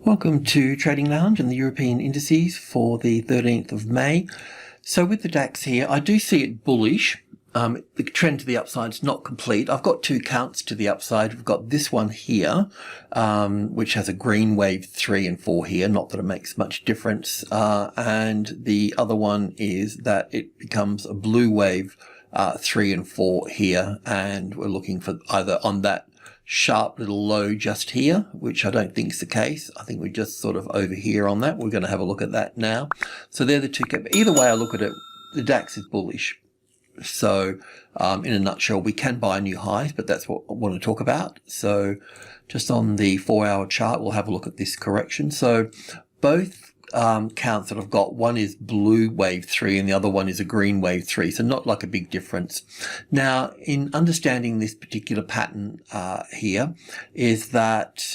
Welcome to Trading Lounge and the European indices for the 13th of May. So with the DAX here, I do see it bullish. The trend to the upside is not complete. I've got two counts to the upside. We've got this one here, which has a green wave 3 and 4 here. Not that it makes much difference. And the other one is that it becomes a blue wave 3 and 4 here. And we're looking for either on that sharp little low just here, which I don't think is the case. I think we're just sort of over here on that. We're going to have a look at that now. So they're the two. Either way I look at it, the DAX is bullish. So in a nutshell, we can buy new highs, but that's what I want to talk about. So just on the 4-hour chart, we'll have a look at this correction. So both counts that I've got, one is blue wave 3 and the other one is a green wave 3, so not like a big difference. Now, in understanding this particular pattern here is that,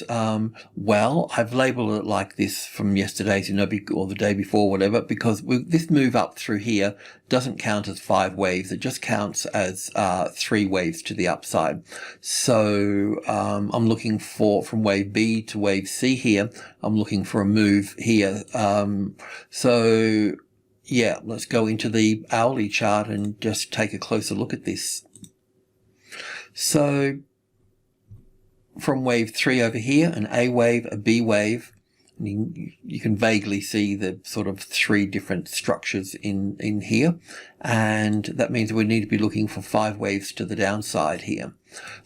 well, I've labeled it like this from yesterday's, or the day before, whatever, because this move up through here doesn't count as 5 waves, it just counts as 3 waves to the upside. So I'm looking for, from wave B to wave C here, I'm looking for a move here. So yeah, let's go into the hourly chart and just take a closer look at this. So from wave 3 over here, an A wave, a B wave, you can vaguely see the sort of 3 different structures in here, and that means we need to be looking for 5 waves to the downside here.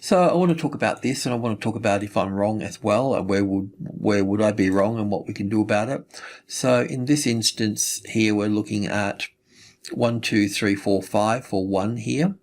So I want to talk about this, and I want to talk about if I'm wrong as well, and where would I be wrong and what we can do about it. So in this instance here, we're looking at 1, 2, 3, 4, 5 for 1 here,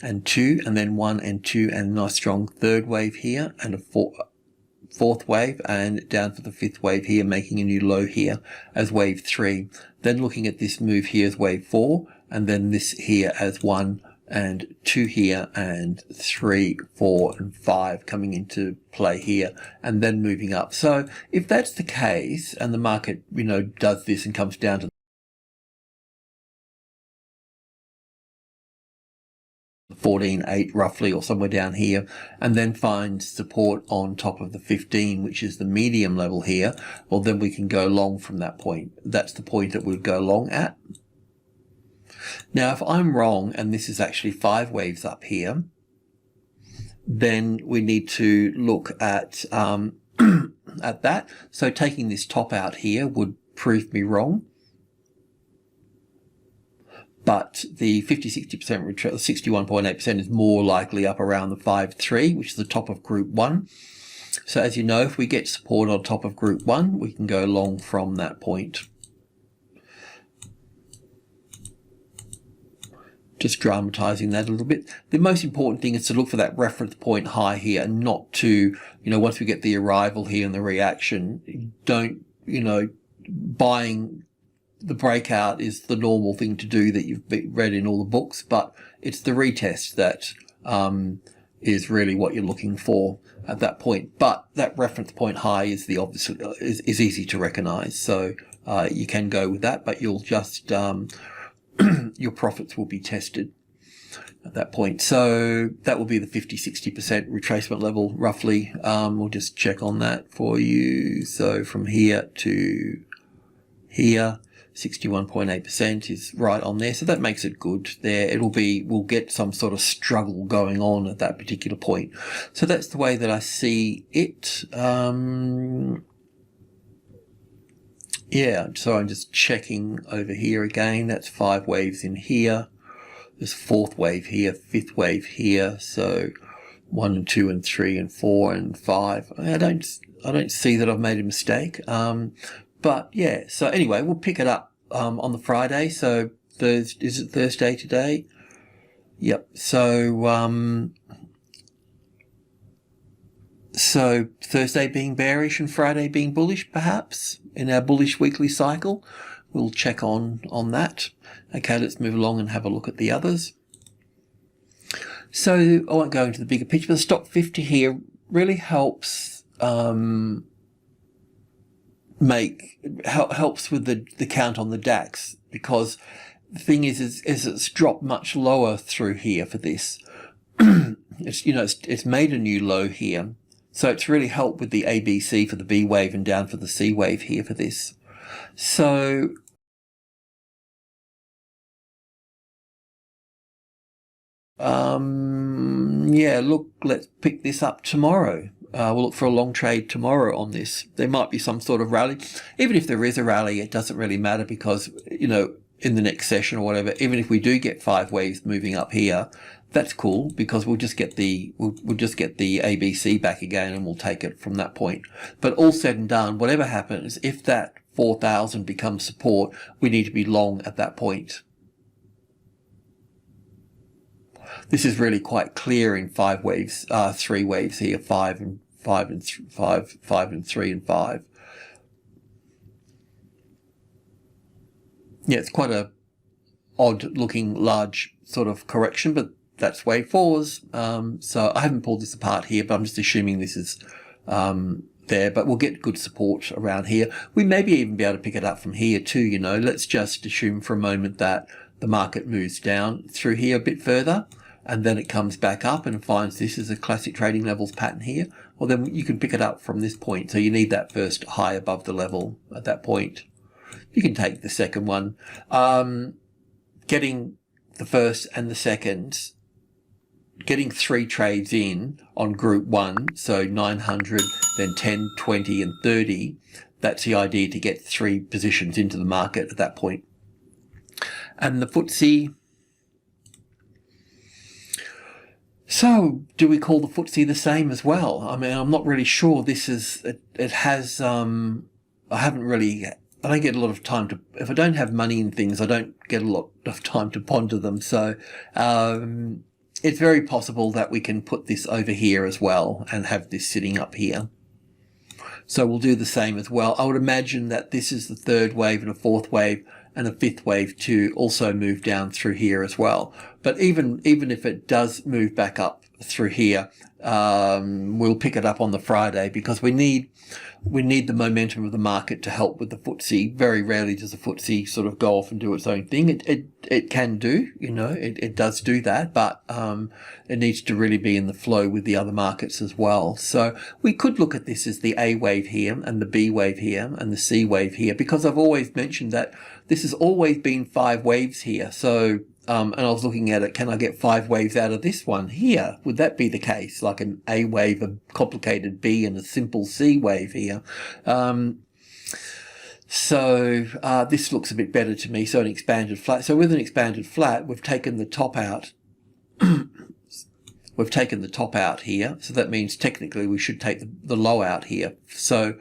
and 2, and then 1 and 2, and a nice strong third wave here, and a fourth wave, and down for the 5th wave here, making a new low here as wave 3. Then looking at this move here as wave 4, and then this here as 1 and 2 here, and 3, 4 and 5 coming into play here, and then moving up. So if that's the case, and the market, does this and comes down to 14.8 roughly, or somewhere down here, and then finds support on top of the 15, which is the medium level here, well, then we can go long from that point. That's the point that we'll go long at. Now, if I'm wrong, and this is actually 5 waves up here, then we need to look at at that. So taking this top out here would prove me wrong. But the 50-60% retrace, 61.8% is more likely up around the 5-3, which is the top of group 1. So as you know, if we get support on top of group 1, we can go long from that point. Just dramatizing that a little bit. The most important thing is to look for that reference point high here, and not to, once we get the arrival here and the reaction, don't, buying the breakout is the normal thing to do that you've read in all the books, but it's the retest that is really what you're looking for at that point. But that reference point high is the obvious, is easy to recognize. So you can go with that, but you'll just your profits will be tested at that point. So that will be the 50-60% retracement level roughly. We'll just check on that for you. So from here to here, 61.8% is right on there, so that makes it good there. We'll get some sort of struggle going on at that particular point. So that's the way that I see it. Yeah, so I'm just checking over here again. That's 5 waves in here. There's 4th wave here, 5th wave here. So 1 and 2 and 3 and 4 and 5. I don't see that I've made a mistake. But yeah, so anyway, we'll pick it up on the Friday. So is it Thursday today? Yep. So so Thursday being bearish and Friday being bullish, perhaps in our bullish weekly cycle. We'll check on that. Okay, let's move along and have a look at the others. So I won't go into the bigger picture, but the stock 50 here really helps. Helps with the count on the DAX, because the thing is it's dropped much lower through here for this. It's made a new low here, So it's really helped with the ABC for the B wave and down for the C wave here for this. So yeah, look, let's pick this up tomorrow. We'll look for a long trade tomorrow on this. There might be some sort of rally. Even if there is a rally, it doesn't really matter because, you know, in the next session or whatever, even if we do get 5 waves moving up here, that's cool because we'll just get the we'll just get the ABC back again and we'll take it from that point. But all said and done, whatever happens, if that 4,000 becomes support, we need to be long at that point. This is really quite clear in 5 waves, 3 waves here, 5 and 5 and 5, 5 and 3 and 5. Yeah, it's quite a odd looking large sort of correction, but that's wave 4s. So I haven't pulled this apart here, but I'm just assuming this is there, but we'll get good support around here. We maybe even be able to pick it up from here too, you know. Let's just assume for a moment that the market moves down through here a bit further and then it comes back up and finds this is a classic trading levels pattern here. Well, then you can pick it up from this point. So you need that first high above the level at that point. You can take the second one. Getting the first and the second, getting 3 trades in on group 1, so 900, then 10, 20 and 30, that's the idea, to get 3 positions into the market at that point. And the FTSE, so do we call the FTSE the same as well? I mean, I'm not really sure. This is, it has, I don't get a lot of time to, if I don't have money in things, I don't get a lot of time to ponder them. So it's very possible that we can put this over here as well and have this sitting up here. So we'll do the same as well. I would imagine that this is the 3rd wave and a 4th wave and a 5th wave to also move down through here as well. But even if it does move back up through here, we'll pick it up on the Friday because we need the momentum of the market to help with the FTSE. Very rarely does the FTSE sort of go off and do its own thing. It can do, you know, it does do that, but it needs to really be in the flow with the other markets as well. So we could look at this as the A wave here and the B wave here and the C wave here, because I've always mentioned that this has always been 5 waves here. So and I was looking at it, can I get 5 waves out of this one here? Would that be the case? Like an A wave, a complicated B, and a simple C wave here. So this looks a bit better to me. So an expanded flat. So with an expanded flat, we've taken the top out. We've taken the top out here. So that means technically we should take the low out here. So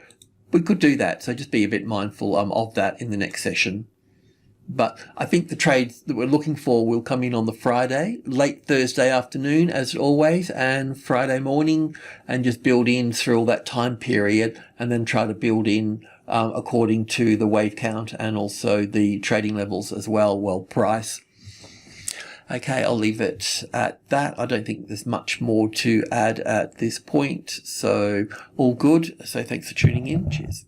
we could do that. So just be a bit mindful of that in the next session. But I think the trades that we're looking for will come in on the Friday, late Thursday afternoon, as always, and Friday morning, and just build in through all that time period, and then try to build in according to the wave count and also the trading levels as well, price. Okay, I'll leave it at that. I don't think there's much more to add at this point. So all good. So thanks for tuning in. Cheers.